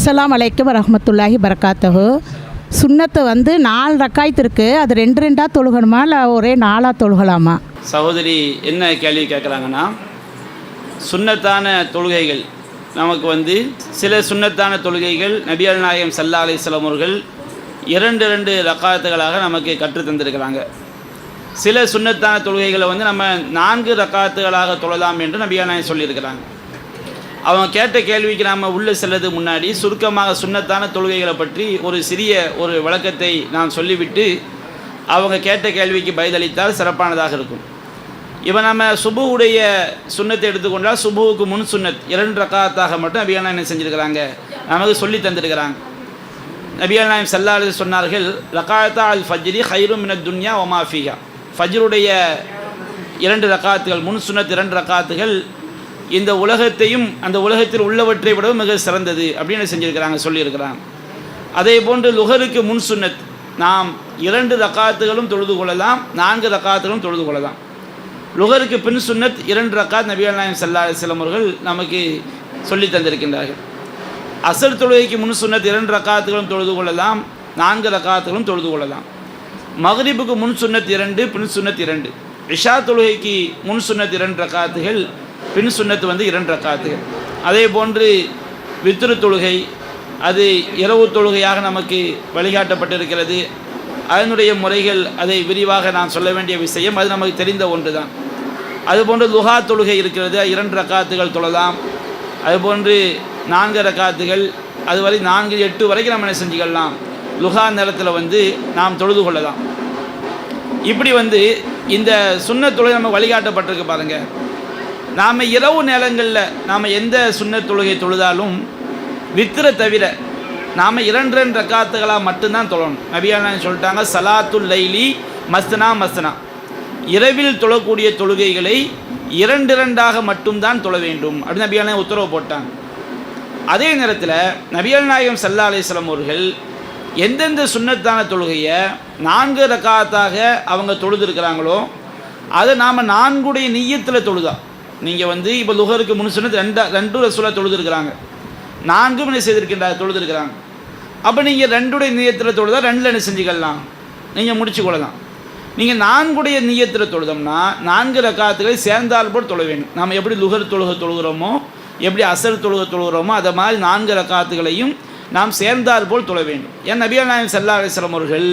அஸ்ஸலாமு அலைக்கும் வரஹ்மத்துல்லாஹி பரக்காத்துஹு. சுன்னத்து வந்து 4 ரக்காயத்து இருக்குது. அது 2 தொழுகணுமா இல்லை ஒரே 4 தொழுகலாமா? சகோதரி என்ன கேள்வி கேட்குறாங்கன்னா, சுன்னத்தான தொழுகைகள் நமக்கு வந்து சில சுன்னத்தான தொழுகைகள் நபிகள் நாயகம் ஸல்லல்லாஹு அலைஹி வஸல்லம் அவர்கள் 2 ரக்காத்துகளாக நமக்கு கற்றுத் தந்திருக்கிறாங்க. சில சுன்னத்தான தொழுகைகளை வந்து நம்ம 4 ரக்காத்துகளாக தொழலாம் என்று நபிகள் நாயகம் சொல்லியிருக்கிறாங்க. அவங்க கேட்ட கேள்விக்கு நாம் உள்ளே செல்லது முன்னாடி சுருக்கமாக சுன்னத்தான தொழுகைகளை பற்றி ஒரு சிறிய விளக்கத்தை நான் சொல்லிவிட்டு அவங்க கேட்ட கேள்விக்கு பதிலளித்தால் சிறப்பானதாக இருக்கும். இப்போ நம்ம சுபுவுடைய சுன்னத்தை எடுத்துக்கொண்டால் சுபுவுக்கு முன் சுன்னத் 2 ரக்காத்தாக மட்டும் நபிகள் நாயகம் என்ன செஞ்சுருக்கிறாங்க, நமக்கு சொல்லி தந்திருக்கிறாங்க. நபிகள் நாயகம் ஸல்லல்லாஹு அலைஹி சொன்னார்கள், ரக்காத்தா அல் ஃபஜ்ரி ஹைரும் மினத் துன்யா வமா ஃபீஹா. ஃபஜ்ருடைய 2 ரக்காத்துகள், முன் சுன்னத் 2 ரக்காத்துகள் இந்த உலகத்தையும் அந்த உலகத்தில் உள்ளவற்றை விட மிக சிறந்தது அப்படின்னு செஞ்சுருக்கிறாங்க, சொல்லியிருக்கிறாங்க. அதே போன்று லுஹருக்கு முன் சுன்னத் நாம் 2 ரக்காத்துகளும் தொழுது கொள்ளலாம், 4 ரக்காத்துகளும் தொழுது கொள்ளலாம். லுஹருக்கு பின் சுன்னத் 2 ரக்காத் நபிகள் நாயகம் ஸல்லல்லாஹு அலைஹி வஸல்லம் அவர்கள் நமக்கு சொல்லி தந்திருக்கின்றார்கள். அசர் தொழுகைக்கு முன் சுன்னத் 2 ரக்காத்துகளும் தொழுது கொள்ளலாம், 4 ரக்காத்துகளும் தொழுது கொள்ளலாம். மக்ரிபுக்கு முன் சுன்னத் 2, பின் சுன்னத் 2. இஷா தொழுகைக்கு முன் சுன்னத் 2 ரக்காத்துகள், பின் சுன்னத்து வந்து 2 ரக்காத்துகள். அதே போன்று வித்ரு தொழுகை, அது இரவு தொழுகையாக நமக்கு வழிகாட்டப்பட்டிருக்கிறது. அதனுடைய முறைகள் அதை விரிவாக நான் சொல்ல வேண்டிய விஷயம், அது நமக்கு தெரிந்த ஒன்று தான். அதுபோன்று லுஹா தொழுகை இருக்கிறது, 2 ரக்காத்துகள் தொழலாம். அதுபோன்று 4 ரக்காத்துகள், அதுவரை 4, 8 வரைக்கும் நம்ம என்ன செஞ்சுக்கலாம், லுஹா நேரத்தில் வந்து நாம் தொழுது கொள்ளலாம். இப்படி வந்து இந்த சுன்னத் தொழுகை நம்ம வழிகாட்டப்பட்டிருக்கு பாருங்கள். நாம் இரவு நேரங்களில் நாம் எந்த சுன்னத் தொழுகை தொழுதாலும் வித்திரை தவிர நாம் 2 ரக்காத்துகளாக மட்டும்தான் தொழணும். நபிகள் நாயகம் சொல்லிட்டாங்க, சலாத்துல் லைலி மஸ்னா மஸ்னா, இரவில் தொழக்கூடிய தொழுகைகளை 2 மட்டும்தான் தொழ வேண்டும் அப்படின்னு நபிகள் நாயகம் உத்தரவு போட்டாங்க. அதே நேரத்தில் நபிகள் நாயகம் ஸல்லல்லாஹு அலைஹி வஸல்லம் அவர்கள் எந்தெந்த சுன்னத்தான தொழுகையை 4 ரக்காத்தாக அவங்க தொழுதுருக்கிறாங்களோ அதை நாம் 4 நிய்யத்தில் தொழுதா. நீங்கள் வந்து இப்போ லுஹருக்கு முன் சுன்னத் 2 ரசூலா தொழுதுருக்கிறாங்க, 4 என்ன செய்திருக்கின்ற தொழுதுருக்கிறாங்க. அப்போ நீங்கள் 2 நிய்யத்தில் தொழுதா 2 என்ன செஞ்சுக்கலாம், நீங்கள் முடிச்சு கொள்ளலாம். நீங்கள் 4 நிய்யத்தில் தொழுதோம்னா 4 ரக்காத்துகளை சேர்ந்தால் போல் தொழ வேண்டும். நாம் எப்படி லுஹர் தொழுகிறோமோ, எப்படி அசர் தொழுகிறோமோ அதை மாதிரி 4 ரக்காத்துகளையும் நாம் சேர்ந்தால் போல் தொழ வேண்டும். ஏன் நபிகள் நாயகம் ஸல்லல்லாஹு அலைஹி வஸல்லம் அவர்கள்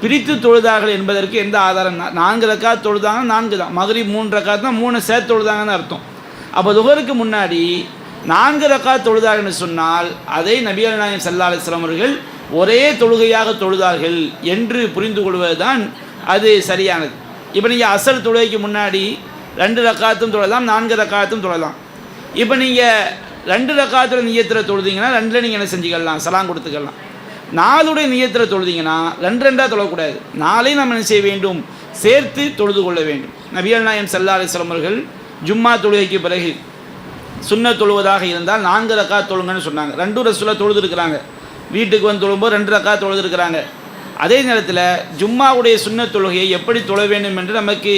பிரித்து தொழுதார்கள் என்பதற்கு எந்த ஆதாரம்? 4 ரக்காத் தொழுதாங்க, 4 தான். மக்ரிப் 3 ரக்காத் தான், 3 சேர்த்து தொழுதாங்கன்னு அர்த்தம். அப்போ லுஹருக்கு முன்னாடி 4 ரக்காத் தொழுதாங்கன்னு சொன்னால் அதை நபிகள் நாயகம் ஸல்லல்லாஹு அலைஹி வஸல்லம் அவர்கள் ஒரே தொழுகையாக தொழுதார்கள் என்று புரிந்து கொள்வது தான் அது சரியானது. இப்போ நீங்கள் அசர் தொழுகைக்கு முன்னாடி 2 ரக்காத்தும் தொழலாம், 4 ரக்காத்தும் தொழலாம். இப்போ நீங்கள் 2 ரக்காத்துல நிய்யத்தில் தொழுதிங்கன்னா 2 நீங்கள் என்ன செஞ்சுக்கலாம், சலாம் கொடுத்துக்கலாம். 4 நிய்யத்தில் தொழுதிங்கன்னா 2 தொழக்கூடாது, 4 நம்ம என்ன செய்ய வேண்டும், சேர்த்து தொழுது கொள்ள வேண்டும். நபிகள் நாயகம் ஸல்லல்லாஹு அலைஹி வஸல்லம் அவர்கள் ஜும்மா தொழுகைக்கு பிறகு சுன்னத் தொழுவதாக இருந்தால் 4 ரக்காத் தொழுங்கன்னு சொன்னாங்க. 2 ரசூலா தொழுதுருக்கிறாங்க, வீட்டுக்கு வந்து தொழும்போது 2 ரக்காத் தொழுதுருக்கிறாங்க. அதே நேரத்தில் ஜும்மாவுடைய சுன்னத் தொழுகையை எப்படி தொழ வேண்டும் என்று நமக்கு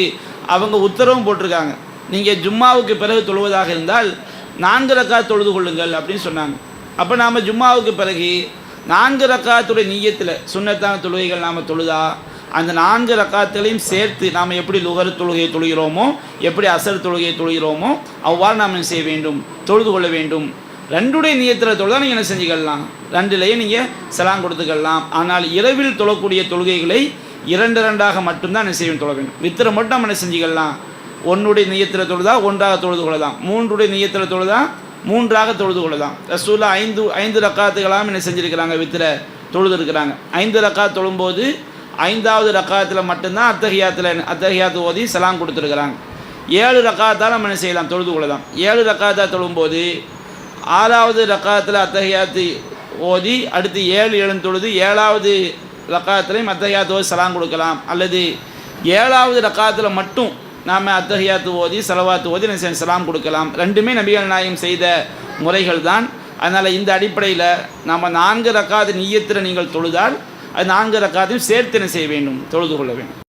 அவங்க உத்தரவும் போட்டிருக்காங்க. நீங்கள் ஜும்மாவுக்கு பிறகு தொழுவதாக இருந்தால் 4 ரக்காத் தொழுது கொள்ளுங்கள் அப்படின்னு சொன்னாங்க. அப்போ நாம் ஜும்மாவுக்கு பிறகு 4 ரக்காத்துடைய நிய்யத்தில் சுன்னத்தான தொழுகைகள் நாம் தொழுதா அந்த 4 ரக்காத்துகளையும் சேர்த்து நாம் எப்படி லுஹர் தொழுகையை தொழுகிறோமோ, எப்படி அசர் தொழுகையை தொழுகிறோமோ அவ்வாறு நாம் என்ன செய்ய வேண்டும், தொழுது கொள்ள வேண்டும். 2 நிய்யத்தில் தொழுதா நீங்கள் என்ன செஞ்சுக்கலாம், 2 நீங்கள் சலாம் கொடுத்துக்கலாம். ஆனால் இரவில் தொழக்கூடிய தொழுகைகளை 2 மட்டும்தான் என்ன செய்ய தொழ வேண்டும். வித்திரை மட்டும் நம்ம என்ன செஞ்சுக்கலாம், 1 நிய்யத்தில் தொழுதா 1 தொழுது கொள்ளலாம், 3 நிய்யத்தில் தொழுதா 3 தொழுது கொள்ளலாம். ரசூலா 5 ரக்காத்துகளாம் என்ன செஞ்சுருக்கிறாங்க, வித்திரை தொழுது இருக்கிறாங்க. 5 ரக்காத் தொழும்போது 5வது ரக்காத்தில் மட்டும்தான் அத்தஹியாத்து ஓதி சலாம் கொடுத்துருக்குறாங்க. 7 ரக்காத்தால் நம்ம என்ன செய்யலாம், தொழுது கொள்ளலாம். 7 ரக்காத்தாக தொழும்போது 6வது ரக்காத்தில் அத்தஹியாத்து ஓதி அடுத்து 7 எழுந்து தொழுது 7வது ரக்காத்துலையும் அத்தஹியாத்து ஓதி சலாம் கொடுக்கலாம். அல்லது 7வது ரக்காத்தில் மட்டும் நாம் அத்தஹியாத்து ஓதி ஸலவாத்து ஓதி சலாம் கொடுக்கலாம். 2 நபிகள் நாயகம் செய்த முறைகள் தான். அதனால் இந்த அடிப்படையில் நம்ம 4 ரக்காத் நிய்யத்தில் நீங்கள் தொழுதால் அது 4 ரக்காத்தையும் சேர்த்து என்ன செய்ய வேண்டும், தொழுது கொள்ள வேண்டும்.